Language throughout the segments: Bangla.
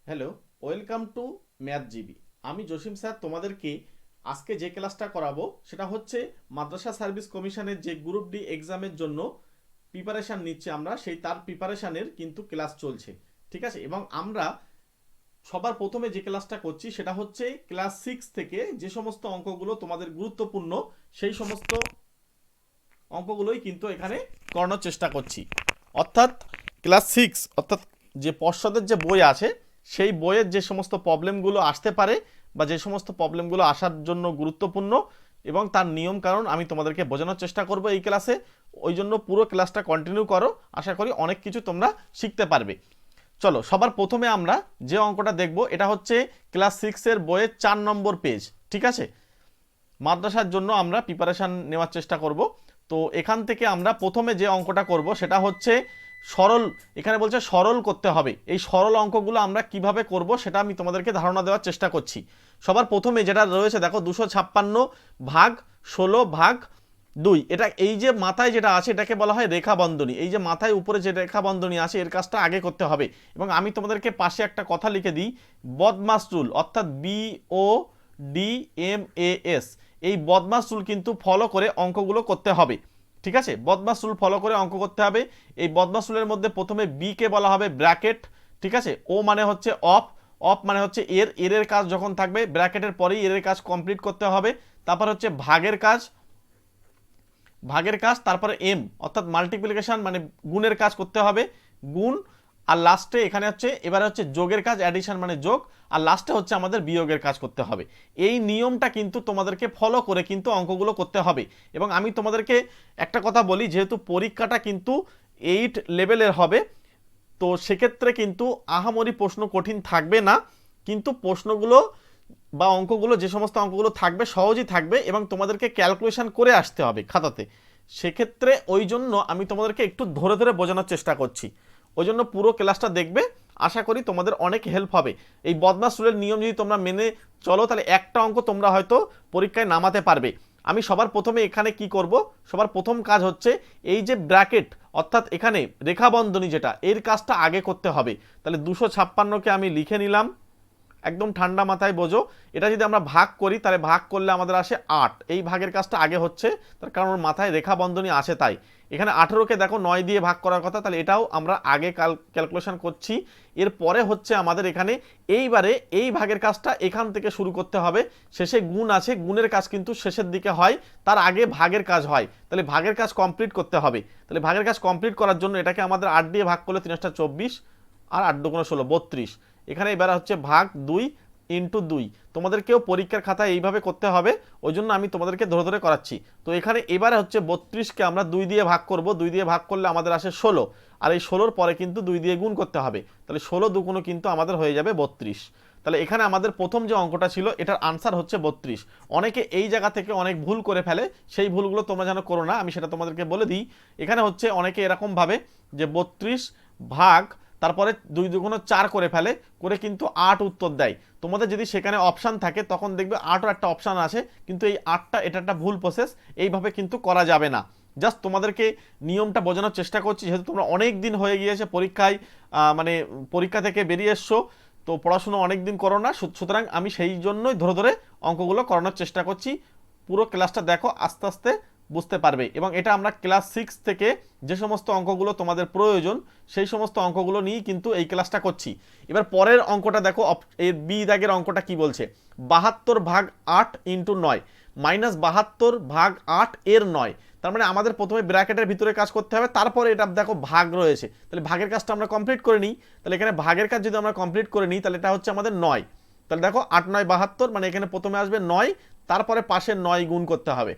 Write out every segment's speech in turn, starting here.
Hello, welcome to math GB. আমি জসিম স্যার তোমাদেরকে আজকে যে ক্লাসটা করাবো সেটা হচ্ছে মাদ্রাসা সার্ভিস কমিশনের যে গ্রুপ ডি এক্সামের জন্য প্রিপারেশান নিচ্ছে আমরা, সেই তার প্রিপারেশানের কিন্তু ক্লাস চলছে। ঠিক আছে, এবং আমরা সবার প্রথমে যে ক্লাসটা করছি সেটা হচ্ছে ক্লাস 6 থেকে যে সমস্ত অঙ্কগুলো তোমাদের গুরুত্বপূর্ণ সেই সমস্ত অঙ্কগুলোই কিন্তু এখানে করানোর চেষ্টা করছি। অর্থাৎ ক্লাস 6 অর্থাৎ যে পর্ষদের যে বই আছে সেই বইয়ের যে সমস্ত প্রবলেমগুলো আসতে পারে বা যে সমস্ত প্রবলেমগুলো আসার জন্য গুরুত্বপূর্ণ এবং তার নিয়ম কারণ আমি তোমাদেরকে বোঝানোর চেষ্টা করব এই ক্লাসে। ওই জন্য পুরো ক্লাসটা কন্টিনিউ করো, আশা করি অনেক কিছু তোমরা শিখতে পারবে। চলো সবার প্রথমে আমরা যে অঙ্কটা দেখব এটা হচ্ছে ক্লাস 6 এর বইয়ের 4 নম্বর পেজ। ঠিক আছে, মাদ্রাসার জন্য আমরা প্রিপারেশান নেওয়ার চেষ্টা করব। তো এখান থেকে আমরা প্রথমে যে অঙ্কটা করব সেটা হচ্ছে সরল। এখানে বলছে সরল করতে হবে। এই সরল অঙ্কগুলো আমরা কিভাবে করব সেটা আমি তোমাদেরকে ধারণা দেওয়ার চেষ্টা করছি। সবার প্রথমে যেটা রয়েছে দেখো 256 ভাগ 16 ভাগ 2, এটা এই যে মাথায় যেটা আছে এটাকে বলা হয় রেখা বন্ধনী। এই যে মাথায় উপরে যে রেখা বন্ধনী আছে এর কাজটা আগে করতে হবে। এবং আমি তোমাদেরকে পাশে একটা কথা লিখে দিই, বদমাস রুল অর্থাৎ BODMAS, এই বদমাস রুল কিন্তু ফলো করে অঙ্কগুলো করতে হবে। ঠিক আছে, বদমাস রুল ফলো করে অঙ্ক করতে হবে। এই বদমাস রুলের মধ্যে প্রথমে বি কে বলা হবে ব্র্যাকেট। ঠিক আছে, ও মানে হচ্ছে অফ, অফ মানে হচ্ছে এর কাজ যখন থাকবে ব্র্যাকেটের পরেই এর কাজ কমপ্লিট করতে হবে। তারপর হচ্ছে ভাগের কাজ, ভাগের কাজ, তারপরে এম অর্থাৎ মাল্টিপ্লিকেশন মানে গুণের কাজ করতে হবে, গুণ। আর লাস্টে এখানে হচ্ছে এবারে হচ্ছে যোগের কাজ, অ্যাডিশন মানে যোগ। আর লাস্টে হচ্ছে আমাদের বিয়োগের কাজ করতে হবে। এই নিয়মটা কিন্তু তোমাদেরকে ফলো করে কিন্তু অঙ্কগুলো করতে হবে। এবং আমি তোমাদেরকে একটা কথা বলি, যেহেতু পরীক্ষাটা কিন্তু 8 লেভেলের হবে, তো সেক্ষেত্রে কিন্তু আহামরি প্রশ্ন কঠিন থাকবে না, কিন্তু প্রশ্নগুলো বা অঙ্কগুলো যে সমস্ত অঙ্কগুলো থাকবে সহজই থাকবে এবং তোমাদেরকে ক্যালকুলেশন করে আসতে হবে খাতাতে। সেক্ষেত্রে ওই জন্য আমি তোমাদেরকে একটু ধরে ধরে বোঝানোর চেষ্টা করছি। ওই জন্য পুরো ক্লাসটা দেখবে, আশা করি তোমাদের অনেক হেল্প হবে। এই বদমাস রুলের নিয়ম যদি তোমরা মেনে চলো তাহলে একটা অঙ্ক তোমরা হয়তো পরীক্ষায় নামাতে পারবে। আমি সবার প্রথমে এখানে কি করব, সবার প্রথম কাজ হচ্ছে এই যে ব্র্যাকেট অর্থাৎ এখানে রেখা বন্ধনী যেটা এর কাজটা আগে করতে হবে। তাহলে 256কে আমি লিখে নিলাম, একদম ঠান্ডা মাথায় বোঝো। এটা যদি আমরা ভাগ করি তাহলে ভাগ করলে আমাদের আসে 8, এই ভাগের কাজটা আগে হচ্ছে, তার কারণ ওর মাথায় রেখা বন্ধনী আছে তাই। এখানে 18কে দেখো 9 দিয়ে ভাগ করার কথা, তাহলে এটাও আমরা আগে ক্যালকুলেশন করছি। এরপরে হচ্ছে আমাদের এখানে এইবারে এই ভাগের কাজটা এখান থেকে শুরু করতে হবে। শেষে গুণ আছে, গুণের কাজ কিন্তু শেষের দিকে হয়, তার আগে ভাগের কাজ হয়। তাহলে ভাগের কাজ কমপ্লিট করতে হবে। তাহলে ভাগের কাজ কমপ্লিট করার জন্য এটাকে আমাদের 8 দিয়ে ভাগ করলে 3 24 আর 8 2 16 32। এখানে এবার হচ্ছে ভাগ 2 ইন্টু 2। তোমাদেরকেও পরীক্ষার খাতায় এইভাবে করতে হবে, ওই জন্য আমি তোমাদেরকে ধরে ধরে করাচ্ছি। তো এখানে এবারে হচ্ছে 32কে আমরা 2 দিয়ে ভাগ করব, 2 দিয়ে ভাগ করলে আমাদের আসে 16, আর এই 16-র পরে কিন্তু 2 দিয়ে গুণ করতে হবে। তাহলে 16 দুগুণ কিন্তু আমাদের হয়ে যাবে 32। তাহলে এখানে আমাদের প্রথম যে অঙ্কটা ছিল এটার আনসার হচ্ছে 32। অনেকে এই জায়গা থেকে অনেক ভুল করে ফেলে, সেই ভুলগুলো তোমরা যেন করো না, আমি সেটা তোমাদেরকে বলে দিই। এখানে হচ্ছে অনেকে এরকম ভাবে যে 32 ভাগ তারপরে 2 দুগুণ 4 করে ফেলে, করে কিন্তু 8 উত্তর দেয়। তোমাদের যদি সেখানে অপশান থাকে তখন দেখবে 8ও একটা অপশান আছে, কিন্তু এই 8টা এটা একটা ভুল প্রসেস, এইভাবে কিন্তু করা যাবে না। জাস্ট তোমাদেরকে নিয়মটা বোঝানোর চেষ্টা করছি, যেহেতু তোমরা অনেক দিন হয়ে গিয়েছে পরীক্ষায়, মানে পরীক্ষা থেকে বেরিয়ে এসছো, তো পড়াশুনো অনেক দিন করো না, সুতরাং আমি সেই জন্যই ধরে ধরে অঙ্কগুলো করানোর চেষ্টা করছি। পুরো ক্লাসটা দেখো, আস্তে আস্তে বুঝতে পারবে। এবং এটা আমরা ক্লাস 6 থেকে যে সমস্ত অঙ্কগুলো তোমাদের প্রয়োজন সেই সমস্ত অঙ্কগুলো নিয়েই কিন্তু এই ক্লাসটা করছি। এবার পরের অঙ্কটা দেখো, এর বি দাগের অঙ্কটা কি বলছে, 72 ভাগ 8 ইন্টু 9 মাইনাস 72 ভাগ 8 এর 9। তার মানে আমাদের প্রথমে ব্র্যাকেটের ভিতরে কাজ করতে হবে, তারপরে এটা দেখো ভাগ রয়েছে, তাহলে ভাগের কাজটা আমরা কমপ্লিট করে নিই। তাহলে এখানে ভাগের কাজ যদি আমরা কমপ্লিট করে নিই তাহলে এটা হচ্ছে আমাদের 9। তাহলে দেখো 8 9 72, মানে এখানে প্রথমে আসবে 9, তারপরে পাশে 9 গুণ করতে হবে।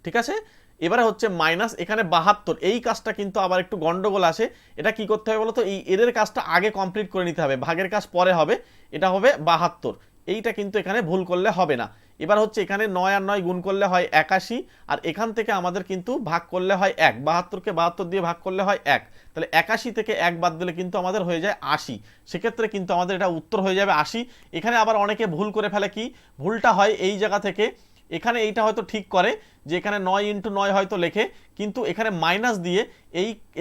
ঠিক আছে, এবারে হচ্ছে মাইনাস এখানে 72, এই কাজটা কিন্তু আবার একটু গন্ডগোল আসে। এটা কি করতে হবে বলো তো, এই এর কাজটা আগে কমপ্লিট করে নিতে হবে, ভাগের কাজ পরে হবে। এটা হবে 72, এইটা কিন্তু এখানে ভুল করলে হবে না। এবার হচ্ছে এখানে 9 আর 9 গুণ করলে হয় 81, আর এখান থেকে আমাদের কিন্তু ভাগ করলে হয় 1, 72কে 72 দিয়ে ভাগ করলে হয় 1। তাহলে 81 থেকে 1 বাদ দিলে কিন্তু আমাদের হয়ে যায় 80। সেক্ষেত্রে কিন্তু আমাদের এটা উত্তর হয়ে যাবে 80। এখানে আবার অনেকে ভুল করে ফেলে, কি ভুলটা হয় এই জায়গা থেকে, এখানে এইটা হয়তো ঠিক করে যে এখানে 9 ইন্টু 9 হয়তো লেখে, কিন্তু এখানে মাইনাস দিয়ে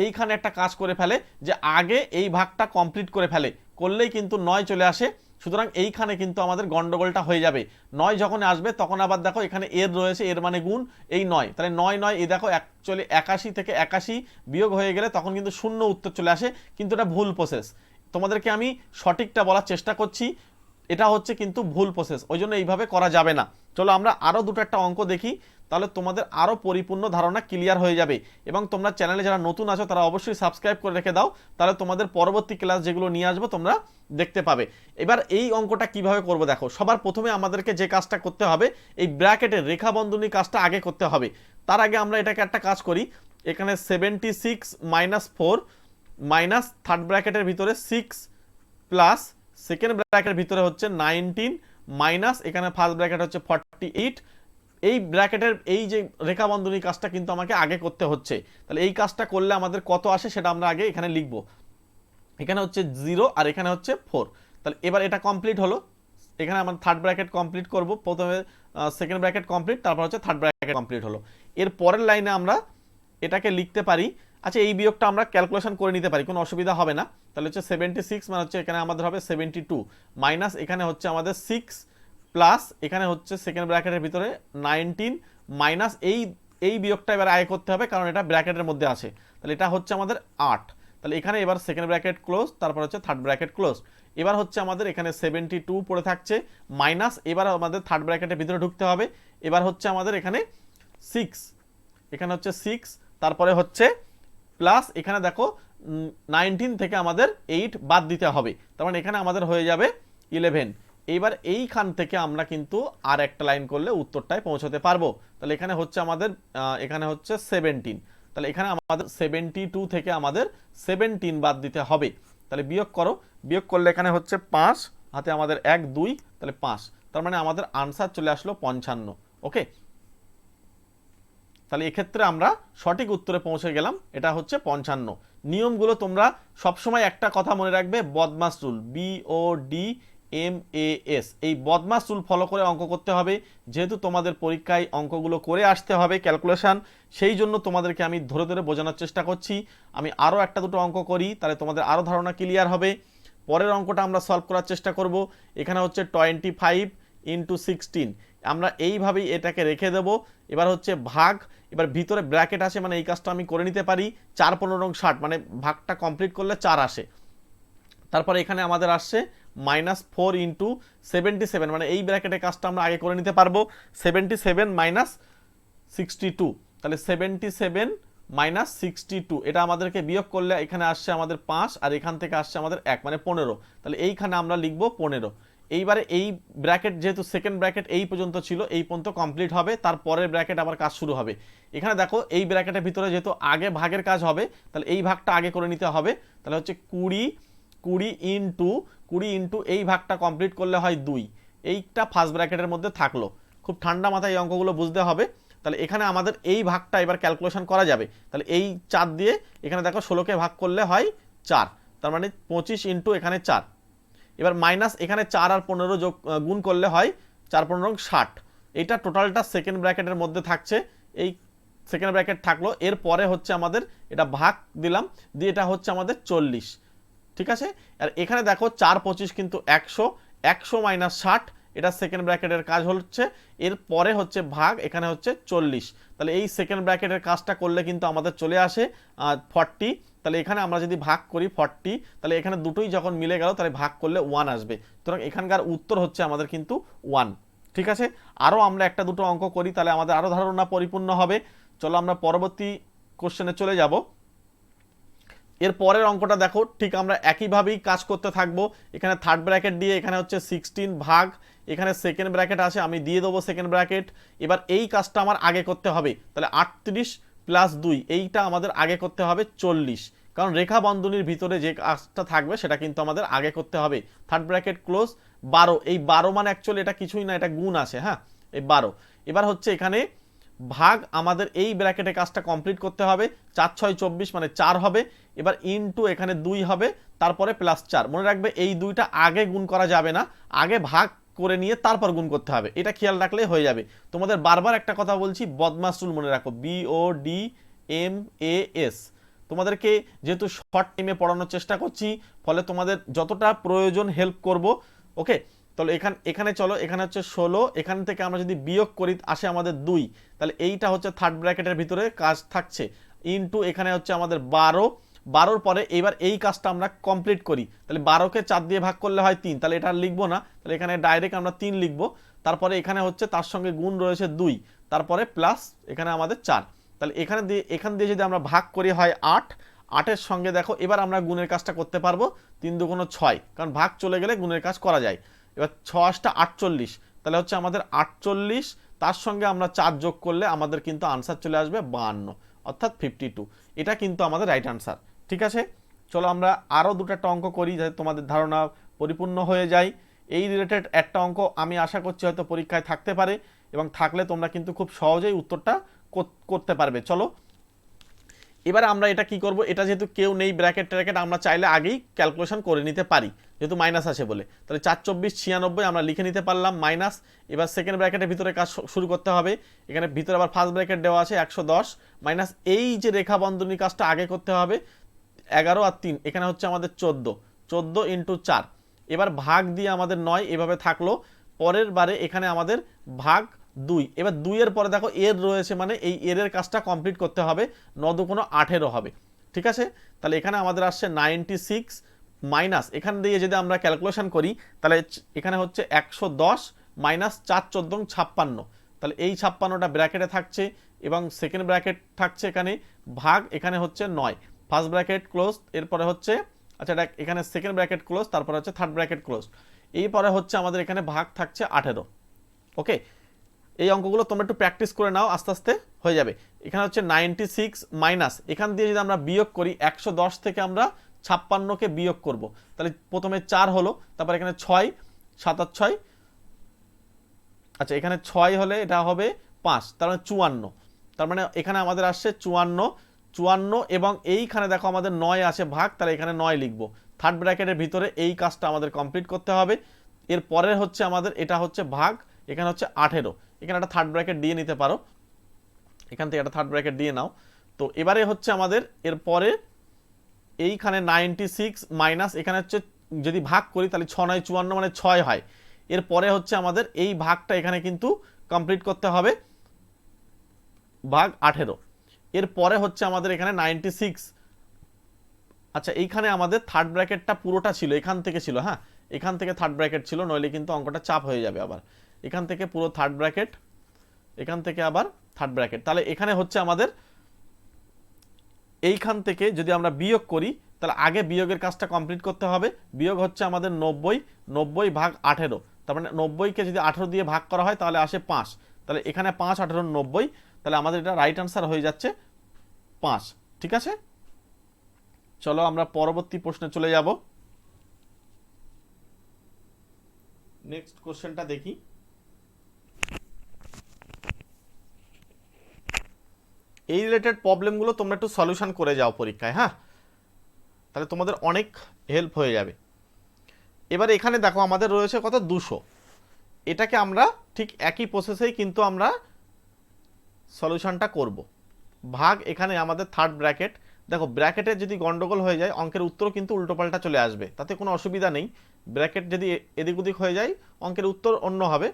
এইখানে একটা কাজ করে ফেলে যে আগে এই ভাগটা কমপ্লিট করে ফেলে, করলেই কিন্তু 9 চলে আসে। সুতরাং এইখানে কিন্তু আমাদের গন্ডগোলটা হয়ে যাবে। 9 যখন আসবে তখন আবার দেখো এখানে এর রয়েছে, এর মানে গুণ এই 9, তাহলে 9 9 এই দেখো অ্যাকচুয়ালি 81 থেকে 81 বিয়োগ হয়ে গেলে তখন কিন্তু শূন্য উত্তর চলে আসে, কিন্তু এটা ভুল প্রসেস। তোমাদেরকে আমি সঠিকটা বলার চেষ্টা করছি, এটা হচ্ছে কিন্তু ভুল প্রসেস, ওই জন্য এইভাবে করা যাবে না। চলো আমরা আরও দুটো একটা অঙ্ক দেখি, তাহলে তোমাদের আরও পরিপূর্ণ ধারণা ক্লিয়ার হয়ে যাবে। এবং তোমরা চ্যানেলে যারা নতুন আছো তারা অবশ্যই সাবস্ক্রাইব করে রেখে দাও, তাহলে তোমাদের পরবর্তী ক্লাস যেগুলো নিয়ে আসবো তোমরা দেখতে পাবে। এবার এই অঙ্কটা কিভাবে করব দেখো, সবার প্রথমে আমাদেরকে যে কাজটা করতে হবে, এই ব্র্যাকেটের রেখা বন্ধনী কাজটা আগে করতে হবে। তার আগে আমরা এটাকে একটা কাজ করি, এখানে 76 - 4 মাইনাস থার্ড ব্র্যাকেটের ভিতরে 6 প্লাস সেকেন্ড ব্র্যাকেটের ভিতরে হচ্ছে 19 মাইনাস এখানে ফার্স্ট ব্র্যাকেট হচ্ছে 48। এই ব্র্যাকেটের এই যে রেখা বন্ধনী কাজটা কিন্তু আমাকে আগে করতে হচ্ছে। তাহলে এই কাজটা করলে আমাদের কত আসে সেটা আমরা আগে এখানে লিখব। এখানে হচ্ছে 0 আর এখানে হচ্ছে 4। তাহলে এবার এটা কমপ্লিট হলো, এখানে আমরা থার্ড ব্র্যাকেট কমপ্লিট করব, প্রথমে সেকেন্ড ব্র্যাকেট কমপ্লিট, তারপর হচ্ছে থার্ড ব্র্যাকেট কমপ্লিট হলো। এর পরের লাইনে আমরা এটাকে লিখতে পারি, আচ্ছা এই বিয়োগটা আমরা ক্যালকুলেশন করে নিতে পারি, কোনো অসুবিধা হবে না। তাহলে হচ্ছে 76 মানে হচ্ছে এখানে আমাদের হবে 72 মাইনাস এখানে হচ্ছে আমাদের 6 প্লাস এখানে হচ্ছে সেকেন্ড ব্র্যাকেটের ভিতরে 19 মাইনাস এই বিয়োগটা এবার আয় করতে হবে কারণ এটা ব্র্যাকেটের মধ্যে আছে। তাহলে এটা হচ্ছে আমাদের 8। তাহলে এখানে এবার সেকেন্ড ব্র্যাকেট ক্লোজ, তারপর হচ্ছে থার্ড ব্র্যাকেট ক্লোজ। এবার হচ্ছে আমাদের এখানে 72 পড়ে থাকছে মাইনাস এবার আমাদের থার্ড ব্র্যাকেটের ভিতরে ঢুকতে হবে। এবার হচ্ছে আমাদের এখানে 6, এখানে হচ্ছে 6, তারপরে হচ্ছে প্লাস এখানে দেখো 19 থেকে আমাদের 8 বাদ দিতে হবে, তার মানে এখানে আমাদের হয়ে যাবে 11। এইবার এইখান থেকে আমরা কিন্তু আর একটা লাইন করলে উত্তরটায় পৌঁছতে পারবো। তাহলে এখানে হচ্ছে আমাদের এখানে হচ্ছে 17, তাহলে এখানে আমাদের 72 থেকে আমাদের 17 বাদ দিতে হবে। তাহলে বিয়োগ করো, বিয়োগ করলে এখানে হচ্ছে 5 হাতে আমাদের 1 2, তাহলে 5, তার মানে আমাদের আনসার চলে আসলো 55। ওকে, তাহলে এক্ষেত্রে আমরা সঠিক উত্তরে পৌঁছে গেলাম, এটা হচ্ছে 55। নিয়মগুলো তোমরা সবসময় একটা কথা মনে রাখবে, বদমাস রুল, BODMAS, এই বদমাস রুল ফলো করে অঙ্ক করতে হবে। যেহেতু তোমাদের পরীক্ষায় অঙ্কগুলো করে আসতে হবে ক্যালকুলেশন, সেই জন্য তোমাদেরকে আমি ধরে ধরে বোঝানোর চেষ্টা করছি। আমি আরও একটা দুটো অঙ্ক করি, তাহলে তোমাদের আরও ধারণা ক্লিয়ার হবে। পরের অঙ্কটা আমরা সলভ করার চেষ্টা করব। এখানে হচ্ছে 25 × 16, আমরা এইভাবেই এটাকে রেখে দেব। এবার হচ্ছে ভাগ, এবার ভিতরে ব্র্যাকেট আছে মানে এই কাজটা আমি করে নিতে পারি। 4 15 60 মানে ভাগটা কমপ্লিট করলে 4 আসে। তারপরে এখানে আমাদের আসছে -4 × 77, মানে এই ব্র্যাকেটের কাজটা আমরা আগে করে নিতে পারবো। 77 - 62, তাহলে 77 - 62 এটা আমাদেরকে বিয়োগ করলে এখানে আসছে আমাদের 5 আর এখান থেকে আসছে আমাদের 1 মানে 15। তাহলে এইখানে আমরা লিখব 15। এইবারে এই ব্র্যাকেট যেহেতু সেকেন্ড ব্র্যাকেট এই পর্যন্ত ছিল, এই পর্যন্ত কমপ্লিট হবে, তারপরের ব্র্যাকেট আবার কাজ শুরু হবে। এখানে দেখো এই ব্র্যাকেটের ভিতরে যেহেতু আগে ভাগের কাজ হবে, তাহলে এই ভাগটা আগে করে নিতে হবে। তাহলে হচ্ছে 20 × এই ভাগটা কমপ্লিট করলে হয় 2, এইটা ফার্স্ট ব্র্যাকেটের মধ্যে থাকলো। খুব ঠান্ডা মাথায় এই অঙ্কগুলো বুঝতে হবে। তাহলে এখানে আমাদের এই ভাগটা এবার ক্যালকুলেশন করা যাবে। তাহলে এই 4 দিয়ে এখানে দেখো 16কে ভাগ করলে হয় 4, তার মানে 25 × এখানে 4। এবার মাইনাস এখানে 4 আর 15 যোগ গুণ করলে হয় 4 15 60। এইটা টোটালটা সেকেন্ড ব্র্যাকেটের মধ্যে থাকছে, এই সেকেন্ড ব্র্যাকেট থাকলো। এরপরে হচ্ছে আমাদের এটা ভাগ দিলাম, দিয়ে এটা হচ্ছে আমাদের 40, ঠিক আছে। আর এখানে দেখো 4 25 কিন্তু 100, 100 - 60 এটা সেকেন্ড ব্র্যাকেটের কাজ হচ্ছে। এরপরে হচ্ছে ভাগ, এখানে হচ্ছে 40, তাহলে এই সেকেন্ড ব্র্যাকেটের কাজটা করলে কিন্তু আমাদের চলে আসে 40। তাহলে এখানে আমরা যদি ভাগ করি 40, তাহলে এখানে দুটোই যখন মিলে গেল তাহলে ভাগ করলে 1 আসবে। সুতরাং এখানকার উত্তর হচ্ছে আমাদের কিন্তু 1, ঠিক আছে। আরও আমরা একটা দুটো অঙ্ক করি, তাহলে আমাদের আরও ধারণা পরিপূর্ণ হবে। চলো আমরা পরবর্তী কোশ্চেনে চলে যাব। এর পরের অঙ্কটা দেখো, ঠিক আমরা একইভাবেই কাজ করতে থাকবো। এখানে থার্ড ব্র্যাকেট দিয়ে এখানে হচ্ছে 16 ভাগ, এখানে সেকেন্ড ব্র্যাকেট আছে আমি দিয়ে দেবো সেকেন্ড ব্র্যাকেট। এবার এই কাজটা আমার আগে করতে হবে, তাহলে 38 + 2 এইটা আমাদের আগে করতে হবে 40, কারণ রেখা বন্ধনীর ভিতরে যে কাজটা থাকবে সেটা কিন্তু আমাদের আগে করতে হবে। থার্ড ব্র্যাকেট ক্লোজ, 12, এই 12 মানে অ্যাকচুয়ালি এটা কিছুই না, এটা গুণ আছে, হ্যাঁ এই 12। এবার হচ্ছে এখানে ভাগ, আমাদের এই ব্র্যাকেটে কাজটা কমপ্লিট করতে হবে। 4 6 24 মানে 4 হবে। এবার ইনটু এখানে 2 হবে, তারপরে +4। মনে রাখবে এই দুইটা আগে গুণ করা যাবে না, আগে ভাগ করে নিয়ে তারপর গুণ করতে হবে, এটা খেয়াল রাখলেই হয়ে যাবে। তোমাদের বারবার একটা কথা বলছি, বদমাস রুল মনে রাখো, BODMAS। তোমাদেরকে যেহেতু শর্ট টাইমে পড়ানোর চেষ্টা করছি, ফলে তোমাদের যতটা প্রয়োজন হেল্প করব। ওকে, তাহলে এখানে চলো, এখানে হচ্ছে 16, এখান থেকে আমরা যদি বিয়োগ করি আসে আমাদের 2, তাহলে এইটা হচ্ছে থার্ড ব্র্যাকেটের ভিতরে কাজ থাকছে, ইনটু এখানে হচ্ছে আমাদের 12, 12-র পরে এবার এই কাজটা আমরা কমপ্লিট করি। তাহলে 12কে 4 দিয়ে ভাগ করলে হয় 3, তাহলে এটা লিখবো না, তাহলে এখানে ডাইরেক্ট আমরা 3 লিখবো। তারপরে এখানে হচ্ছে তার সঙ্গে গুণ রয়েছে 2, তারপরে প্লাস এখানে আমাদের 4। তাহলে এখান দিয়ে যদি আমরা ভাগ করি হয় 8, 8-এর সঙ্গে দেখো এবার আমরা গুণের কাজটা করতে পারবো, 3 দুগুণ 6, কারণ ভাগ চলে গেলে গুণের কাজ করা যায়। এবার 6 × 8 = 48, তাহলে হচ্ছে আমাদের 48, তার সঙ্গে আমরা 4 যোগ করলে আমাদের কিন্তু আনসার চলে আসবে 52, অর্থাৎ 52। এটা কিন্তু আমাদের রাইট আনসার। ঠিক আছে, চলো আমরা আরও দুটো অঙ্ক করি যাতে তোমাদের ধারণা পরিপূর্ণ হয়ে যায়। এই রিলেটেড একটা অঙ্ক আমি আশা করছি হয়তো পরীক্ষায় থাকতে পারে, এবং থাকলে তোমরা কিন্তু খুব সহজেই উত্তরটা করতে পারবে। চলো এবারে আমরা এটা কি করব, এটা যেহেতু কেউ নেই ব্র্যাকেট ট্র্যাকেট, আমরা চাইলে আগেই ক্যালকুলেশন করে নিতে পারি যেহেতু মাইনাস আছে বলে। তাহলে 4 × 24 = 96 আমরা লিখে নিতে পারলাম মাইনাস। এবার সেকেন্ড ব্র্যাকেটের ভিতরে কাজ শুরু করতে হবে। এখানে ভিতরে আবার ফার্স্ট ব্র্যাকেট দেওয়া আছে 110 মাইনাস এই যে রেখা বন্ধনী কাজটা আগে করতে হবে, 11 আর 3 এখানে হচ্ছে আমাদের 14, 14 × 4, এবার ভাগ দিয়ে আমাদের 9 এভাবে থাকলো। পরের বারে এখানে আমাদের ভাগ 2, এবার 2-এর পরে দেখো এর রয়েছে, মানে এই এর কাজটা কমপ্লিট করতে হবে, 9 দুগুণ 18 হবে। ঠিক আছে, তাহলে এখানে আমাদের আসছে 96 মাইনাস এখান দিয়ে যদি আমরা ক্যালকুলেশন করি তাহলে এখানে হচ্ছে 110 মাইনাস 4 × 14 = 56, তাহলে এই 56টা ব্র্যাকেটে থাকছে এবং সেকেন্ড ব্র্যাকেট থাকছে এখানে, ভাগ এখানে হচ্ছে 9, ফার্স্ট ব্র্যাকেট ক্লোজ, এরপরে হচ্ছে আচ্ছা এখানে সেকেন্ড ব্র্যাকেট ক্লোজ, তারপরে হচ্ছে থার্ড ব্র্যাকেট ক্লোজ, এরপরে হচ্ছে আমাদের এখানে ভাগ থাকছে 18। ওকে, এই অঙ্কগুলো তোমরা একটু প্র্যাকটিস করে নাও, আস্তে আস্তে হয়ে যাবে। এখানে হচ্ছে 96 মাইনাস এখান দিয়ে যদি আমরা বিয়োগ করি 110 থেকে আমরা 56কে বিয়োগ করব, তাহলে প্রথমে 4 হলো, তারপর এখানে 6, 7 আর 6, আচ্ছা এখানে 6 হলে এটা হবে 5, তার মানে 54, তার মানে এখানে আমাদের আসছে 54, 54 এবং এইখানে দেখো আমাদের 9 আছে ভাগ, তাহলে এখানে 9 লিখবো। থার্ড ব্র্যাকেটের ভিতরে এই কাজটা আমাদের কমপ্লিট করতে হবে। এর পরে হচ্ছে আমাদের এটা হচ্ছে ভাগ, এখানে হচ্ছে 18, এখানে একটা থার্ড ব্র্যাকেট দিয়ে নিতে পারো, এখান থেকে একটা থার্ড ব্র্যাকেট দিয়ে নাও। তো এবারে হচ্ছে আমাদের এর পরে এইখানে 96 মাইনাস এখানে হচ্ছে যদি ভাগ করি তাহলে 6 × 9 = 54, মানে 6 হয়। এরপরে হচ্ছে আমাদের এই ভাগটা এখানে কিন্তু কমপ্লিট করতে হবে, ভাগ 18। এরপরে হচ্ছে আমাদের এখানে 96, আচ্ছা এইখানে আমাদের থার্ড ব্র্যাকেটটা পুরোটা ছিল, এখান থেকে ছিল, হ্যাঁ এখান থেকে থার্ড ব্র্যাকেট ছিল, নইলে কিন্তু অঙ্কটা চাপ হয়ে যাবে। আবার এখান থেকে পুরো থার্ড ব্র্যাকেট, এখান থেকে আবার থার্ড ব্র্যাকেট, তাহলে এখানে হচ্ছে আমাদের এইখান থেকে যদি আমরা বিয়োগ করি তাহলে আগে বিয়োগের কাজটা কমপ্লিট করতে হবে। বিয়োগ হচ্ছে আমাদের 90, 90 ভাগ 18, তার মানে 90কে যদি 18 দিয়ে ভাগ করা হয় তাহলে আসে 5, তাহলে এখানে 5, 18, 90, তাহলে আমাদের এটা রাইট আনসার হয়ে যাচ্ছে 5। ঠিক আছে, চলো আমরা পরবর্তী প্রশ্নে চলে যাব। নেক্সট কোশ্চেনটা দেখি। এই রিলেটেড প্রবলেমগুলো তোমরা একটু সলিউশন করে যাও পরীক্ষায়, হ্যাঁ তাহলে তোমাদের অনেক হেল্প হয়ে যাবে। এবার এখানে দেখো আমাদের রয়েছে কত 200, এটাকে আমরা ঠিক একই প্রসেসেই কিন্তু আমরা সলিউশনটা করব। ভাগ এখানে আমাদের থার্ড ব্র্যাকেট, দেখো ব্র্যাকেটে যদি গন্ডগোল হয়ে যায় অঙ্কের উত্তর কিন্তু উল্টোপাল্টা চলে আসবে, তাতে কোনো অসুবিধা নেই। ব্র্যাকেট যদি এদিক ওদিক হয়ে যায় অঙ্কের উত্তর অন্য হবে।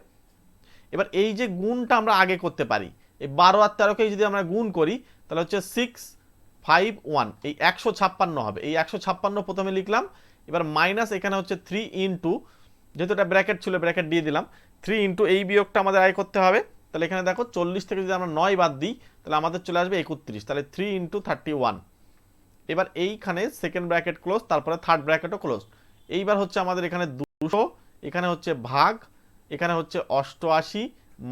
এবার এই যে গুণটা আমরা আগে করতে পারি, এই 12 আর 13কে যদি আমরা গুণ করি তাহলে হচ্ছে 6, 5, 1, এই 156 হবে। এই 156 প্রথমে লিখলাম, এবার মাইনাস এখানে হচ্ছে 3 ইন্টু, যেহেতু এটা ব্র্যাকেট ছিল ব্র্যাকেট দিয়ে দিলাম, 3 ইন্টু এই বিয়োগটা আমাদের আয় করতে হবে। তাহলে এখানে দেখো 40 থেকে যদি আমরা 9 বাদ দিই তাহলে আমাদের চলে আসবে 31, তাহলে 3 × 31। এবার এইখানে সেকেন্ড ব্র্যাকেট ক্লোজ, তারপরে থার্ড ব্র্যাকেটও ক্লোজ। এইবার হচ্ছে আমাদের এখানে 200, এখানে হচ্ছে ভাগ, এখানে হচ্ছে 88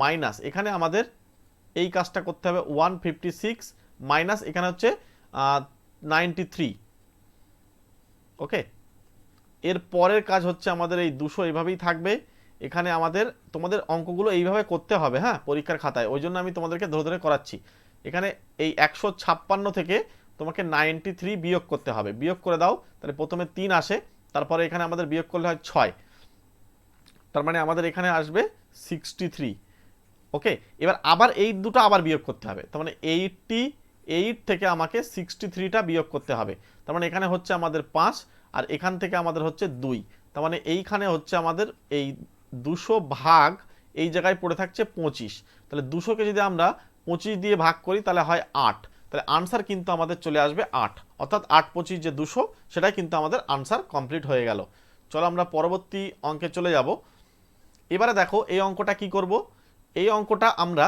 মাইনাস এখানে আমাদের এই কাজটা করতে হবে 156 মাইনাস এখানে হচ্ছে 93। ওকে, এর পরের কাজ হচ্ছে আমাদের এই 200 এইভাবেই থাকবে। এখানে আমাদের তোমাদের অঙ্কগুলো এইভাবে করতে হবে, হ্যাঁ পরীক্ষার খাতায়, ওই জন্য আমি তোমাদেরকে ধরে ধরে করাচ্ছি। এখানে এই 156 থেকে তোমাকে 93 বিয়োগ করতে হবে, বিয়োগ করে দাও, তাহলে প্রথমে 3 আসে, তারপরে এখানে আমাদের বিয়োগ করলে হয় 6, তার মানে আমাদের এখানে আসবে 63। ওকে, এবার আবার এই দুটো আবার বিয়োগ করতে হবে, তার মানে 80, 8 থেকে আমাকে 63টা বিয়োগ করতে হবে। তার মানে এখানে হচ্ছে আমাদের 5 আর এখান থেকে আমাদের হচ্ছে 2। তার মানে এইখানে হচ্ছে আমাদের এই 200 ভাগ এই জায়গায় পড়ে থাকছে 25। তাহলে 200কে যদি আমরা 25 দিয়ে ভাগ করি তাহলে হয় 8। তাহলে আনসার কিন্তু আমাদের চলে আসবে 8, অর্থাৎ 8 25 যে 200 সেটাই কিন্তু আমাদের আনসার কমপ্লিট হয়ে গেল। চলো আমরা পরবর্তী অঙ্কে চলে যাব। এবারে দেখো এই অঙ্কটা কি করব। এই অঙ্কটা আমরা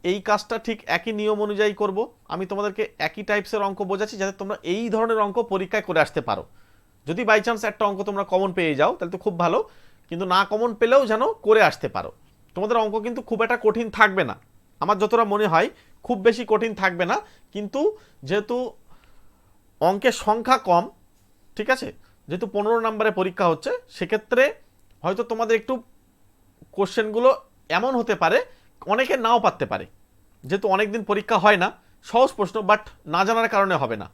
এই কাজটা ঠিক একই নিয়ম অনুযায়ী করব। আমি তোমাদেরকে একই টাইপসের অঙ্ক বোঝাচ্ছি যাতে তোমরা এই ধরনের অঙ্ক পরীক্ষায় করে আসতে পারো। যদি বাই চান্স একটা অঙ্ক তোমরা কমন পেয়ে যাও তাহলে তো খুব ভালো, কিন্তু না কমন পেলেও যেন করে আসতে পারো। তোমাদের অঙ্ক কিন্তু খুব একটা কঠিন থাকবে না, আমার যতটা মনে হয় খুব বেশি কঠিন থাকবে না। কিন্তু যেহেতু অঙ্কের সংখ্যা কম, ঠিক আছে, যেহেতু 15 নম্বরে পরীক্ষা হচ্ছে, সেক্ষেত্রে হয়তো তোমাদের একটু কোশ্চেনগুলো এমন হতে পারে অনেকে নাও পারতে পারে, যেহেতু অনেকদিন পরীক্ষা হয় না। সহজ প্রশ্ন বাট না জানার কারণে হবে না।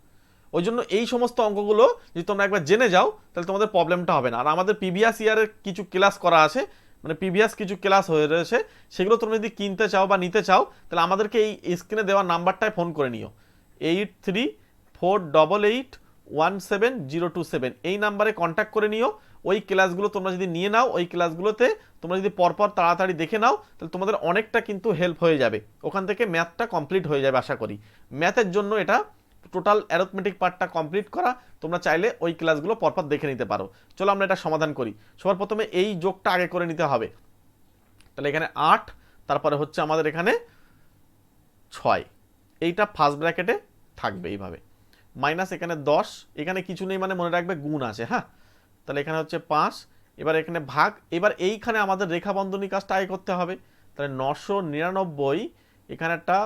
ওই জন্য এই সমস্ত অঙ্কগুলো যদি তোমরা একবার জেনে যাও তাহলে তোমাদের প্রবলেমটা হবে না। আর আমাদের প্রিভিয়াস ইয়ারের কিছু ক্লাস করা আছে, মানে প্রিভিয়াস কিছু ক্লাস হয়ে রয়েছে, সেগুলো তোমরা যদি কিনতে চাও বা নিতে চাও তাহলে আমাদেরকে এই স্ক্রিনে দেওয়া নাম্বারটায় ফোন করে নিও, 8348817027, এই নাম্বারে কন্ট্যাক্ট করে নিও। ওই ক্লাসগুলো তোমরা যদি নিয়ে নাও, ওই ক্লাসগুলোতে তোমরা যদি পরপর তাড়াতাড়ি দেখে নাও তাহলে তোমাদের অনেকটা কিন্তু হেল্প হয়ে যাবে। ওখান থেকে ম্যাথটা কমপ্লিট হয়ে যাবে আশা করি। ম্যাথের জন্য এটা টোটাল অ্যারিথমেটিক পার্টটা কমপ্লিট করা, তোমরা চাইলে ওই ক্লাসগুলো পরপর দেখে নিতে পারো। চলো আমরা এটা সমাধান করি। সবার প্রথমে এই যোগটা আগে করে নিতে হবে। তাহলে এখানে 8, তারপরে হচ্ছে আমাদের এখানে 6, এইটা ফার্স্ট ব্র্যাকেটে থাকবে এইভাবে, মাইনাস এখানে 10, এখানে কিছু নেই মানে মনে রাখবে গুণ আছে, হ্যাঁ। তাহলে এখানে হচ্ছে 5, এবার এখানে ভাগ, এবার এইখানে আমাদের রেখা বন্ধনী কাজটা আগে করতে হবে। তাহলে 999, এখানে একটা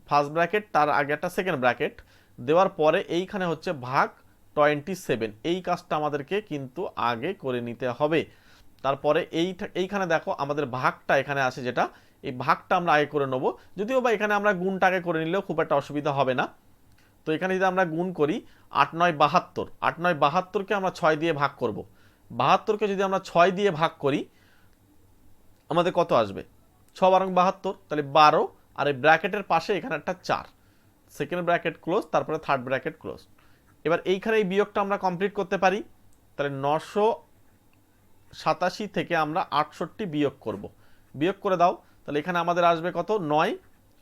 ফার্স্ট ব্র্যাকেট, তার আগে একটা সেকেন্ড ব্র্যাকেট দেওয়ার পরে এইখানে হচ্ছে ভাগ 27, এই কাজটা আমাদেরকে কিন্তু আগে করে নিতে হবে। তারপরে এইখানে দেখো আমাদের ভাগটা এখানে আছে, যেটা এই ভাগটা আমরা আগে করে নেবো, যদিও বা এখানে আমরা গুণটা আগে করে নিলেও খুব একটা অসুবিধা হবে না। তো এখানে যদি আমরা গুণ করি 8 9 72, 8 9 72কে আমরা 6 দিয়ে ভাগ করব। 72কে যদি আমরা 6 দিয়ে ভাগ করি আমাদের কত আসবে, 6 12 72, তাহলে 12, আর এই ব্র্যাকেটের পাশে এখানে একটা 4, সেকেন্ড ব্র্যাকেট ক্লোজ, তারপরে থার্ড ব্র্যাকেট ক্লোজ। এবার এইখানে এই বিয়োগটা আমরা কমপ্লিট করতে পারি। তাহলে 987 থেকে আমরা 68 বিয়োগ করব। বিয়োগ করে দাও, তাহলে এখানে আমাদের আসবে কত, 9,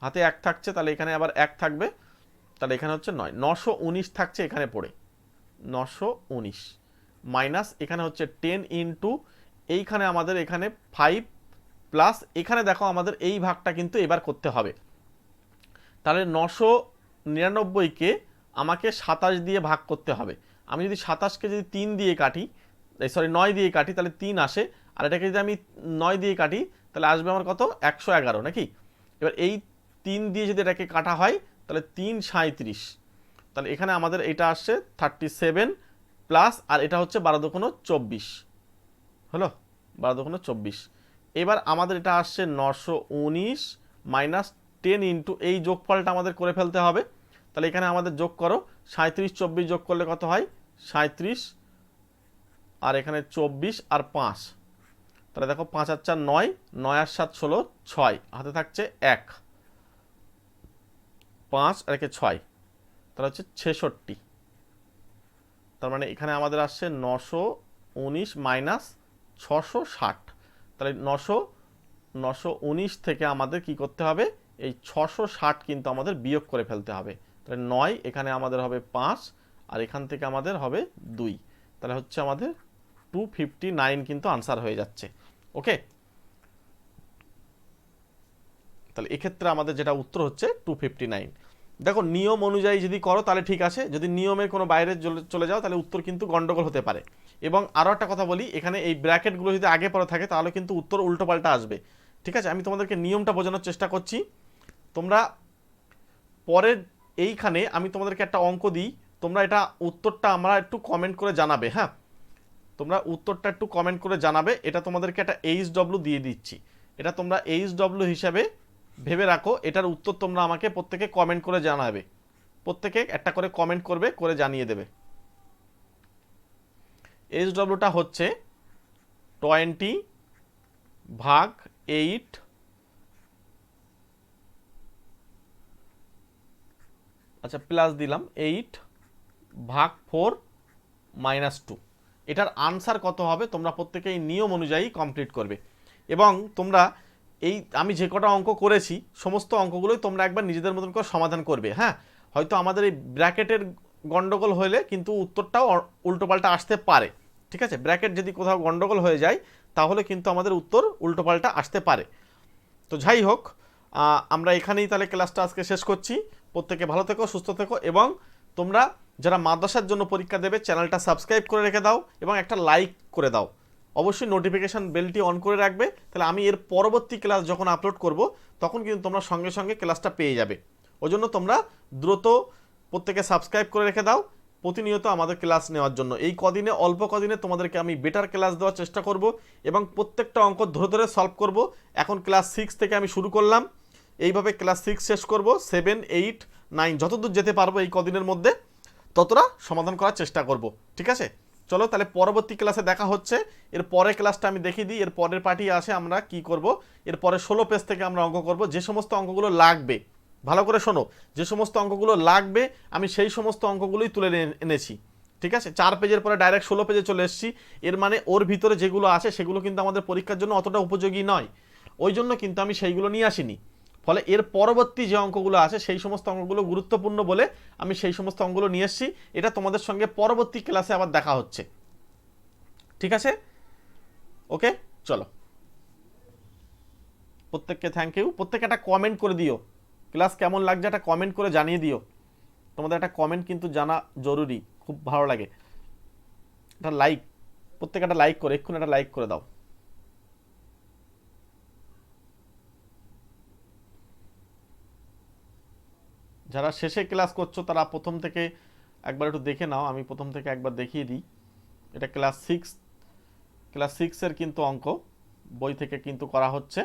হাতে 1 থাকছে, তাহলে এখানে আবার 1 থাকবে, তাহলে এখানে হচ্ছে 9, 919 থাকছে এখানে পড়ে, 919 মাইনাস এখানে হচ্ছে 10 ইন্টু এইখানে আমাদের এখানে 5 প্লাস এখানে দেখো আমাদের এই ভাগটা কিন্তু এবার করতে হবে। তাহলে 999কে আমাকে 27 দিয়ে ভাগ করতে হবে। আমি যদি 27কে যদি 3 দিয়ে কাটি, 9 দিয়ে কাটি, তাহলে 3 আসে, আর এটাকে যদি আমি 9 দিয়ে কাটি তাহলে আসবে আমার কত, 111 নাকি। এবার এই 3 দিয়ে যদি এটাকে কাটা হয় তাহলে 3 37, তাহলে এখানে আমাদের এটা আসছে 37 প্লাস, আর এটা হচ্ছে 12 দুগুণ 24 হলো, 12 দুগুণ 24। এবার আমাদের এটা আসছে 919 মাইনাস 10 ইন্টু এই যোগফলটা আমাদের করে ফেলতে হবে। তাহলে এখানে আমাদের যোগ করো, 37 24 যোগ করলে কত হয়, 37, আর এখানে 24 আর 5, তাহলে দেখো 5 আর 4 9, 9 আর 7 16, 6, হাতে থাকছে 1, 5 আর 6, তাহলে হচ্ছে 66। তার মানে এখানে আমাদের আসছে 919 মাইনাস 660, তাহলে 919 থেকে আমাদের কি করতে হবে, এই 660 কিন্তু আমাদের বিয়োগ করে ফেলতে হবে। তাহলে 9, এখানে আমাদের হবে 5, আর এখান থেকে আমাদের হবে 2, তাহলে হচ্ছে আমাদের 259 কিন্তু আনসার হয়ে যাচ্ছে। ওকে, তাহলে এক্ষেত্রে আমাদের যেটা উত্তর হচ্ছে 259। দেখো নিয়ম অনুযায়ী যদি করো তাহলে ঠিক আছে, যদি নিয়মের কোনো বাইরে চলে যাও তাহলে উত্তর কিন্তু গন্ডগোল হতে পারে। এবং আরও একটা কথা বলি, এখানে এই ব্র্যাকেটগুলো যদি আগে পরে থাকে তাহলে কিন্তু উত্তর উল্টোপাল্টা আসবে। ঠিক আছে, আমি তোমাদেরকে নিয়মটা বোঝানোর চেষ্টা করছি। তোমরা পরের এইখানে আমি তোমাদেরকে একটা অঙ্ক দিই, তোমরা এটা উত্তরটা আমরা একটু কমেন্ট করে জানাবে, হ্যাঁ, তোমরা উত্তরটা একটু কমেন্ট করে জানাবে। এটা তোমাদেরকে একটা HW দিয়ে দিচ্ছি, এটা তোমরা HW হিসাবে ভেবে রাখো। এটার উত্তর তোমরা আমাকে প্রত্যেকে কমেন্ট করে জানাবে, প্রত্যেকে একটা করে কমেন্ট করবে, করে জানিয়ে দেবে। HWটা হচ্ছে 20 ভাগ 8 আচ্ছা প্লাস দিলাম 8/4 - 2। এটার আনসার কত হবে তোমরা প্রত্যেকে এই নিয়ম অনুযায়ী কমপ্লিট করবে। এবং তোমরা এই আমি যে কটা অঙ্ক করেছি সমস্ত অঙ্কগুলোই তোমরা একবার নিজেদের মতন করে সমাধান করবে। হ্যাঁ, হয়তো আমাদের এই ব্র্যাকেটের গন্ডগোল হলে কিন্তু উত্তরটাও উল্টোপাল্টা আসতে পারে। ঠিক আছে, ব্র্যাকেট যদি কোথাও গন্ডগোল হয়ে যায় তাহলে কিন্তু আমাদের উত্তর উল্টোপাল্টা আসতে পারে। তো যাই হোক, আমরা এখানেই তাহলে ক্লাসটা আজকে শেষ করছি। প্রত্যেকে ভালো থেকো, সুস্থ থেকো, এবং তোমরা যারা মাদ্রাসার জন্য পরীক্ষা দেবে চ্যানেলটা সাবস্ক্রাইব করে রেখে দাও এবং একটা লাইক করে দাও। অবশ্যই নোটিফিকেশান বেলটি অন করে রাখবে, তাহলে আমি এর পরবর্তী ক্লাস যখন আপলোড করব তখন কিন্তু তোমরা সঙ্গে সঙ্গে ক্লাসটা পেয়ে যাবে। ওই জন্য তোমরা দ্রুত প্রত্যেকে সাবস্ক্রাইব করে রেখে দাও প্রতিনিয়ত আমাদের ক্লাস নেওয়ার জন্য। এই কদিনে অল্প কদিনে তোমাদেরকে আমি বেটার ক্লাস দেওয়ার চেষ্টা করব এবং প্রত্যেকটা অঙ্ক ধরে ধরে সলভ করব। এখন ক্লাস 6 থেকে আমি শুরু করলাম, এইভাবে ক্লাস 6 শেষ করব, 7, 8, 9 যতদূর যেতে পারবো এই কদিনের মধ্যে ততটা সমাধান করার চেষ্টা করব। ঠিক আছে, চলো তাহলে পরবর্তী ক্লাসে দেখা হচ্ছে। এর পরের ক্লাসটা আমি দেখিয়ে দিই, এর পরের পার্টি আসে আমরা কি করব। এর পরে 16 পেজ থেকে আমরা অঙ্ক করব। যে সমস্ত অঙ্কগুলো লাগবে, ভালো করে শোনো, যে সমস্ত অঙ্কগুলো লাগবে আমি সেই সমস্ত অঙ্কগুলোই তুলে এনেছি। ঠিক আছে, 4 পেজের পরে ডাইরেক্ট 16 পেজে চলে এসেছি। এর মানে ওর ভিতরে যেগুলো আছে সেগুলো কিন্তু আমাদের পরীক্ষার জন্য অতটা উপযোগী নয়, ওই জন্য কিন্তু আমি সেইগুলো নিয়ে আসিনি। ফলে এর পরবর্তী যে অঙ্কগুলো আছে সেই সমস্ত অঙ্কগুলো গুরুত্বপূর্ণ বলে আমি সেই সমস্ত অঙ্কগুলো নিয়ে এসেছি। এটা তোমাদের সঙ্গে পরবর্তী ক্লাসে আবার দেখা হচ্ছে। ঠিক আছে, ওকে, চলো প্রত্যেককে থ্যাংক ইউ। প্রত্যেকে একটা কমেন্ট করে দিও, ক্লাস কেমন লাগছে একটা কমেন্ট করে জানিয়ে দিও। তোমাদের একটা কমেন্ট কিন্তু জানা জরুরি, খুব ভালো লাগে। একটা লাইক, প্রত্যেকে একটা লাইক করে এক্ষুনি একটা লাইক করে দাও। যারা শেষে ক্লাস করছো তারা প্রথম থেকে একবার একটু দেখে নাও, আমি প্রথম থেকে একবার দেখিয়ে দিই। এটা ক্লাস 6 এর কিন্তু অঙ্ক বই থেকে কিন্তু করা হচ্ছে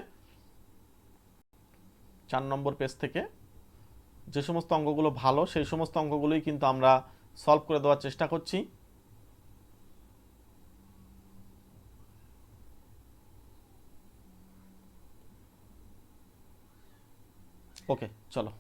4 নম্বর পেজ থেকে। যে সমস্ত অঙ্কগুলো ভালো সেই সমস্ত অঙ্কগুলোই কিন্তু আমরা সলভ করে দেওয়ার চেষ্টা করছি। ওকে, চলো।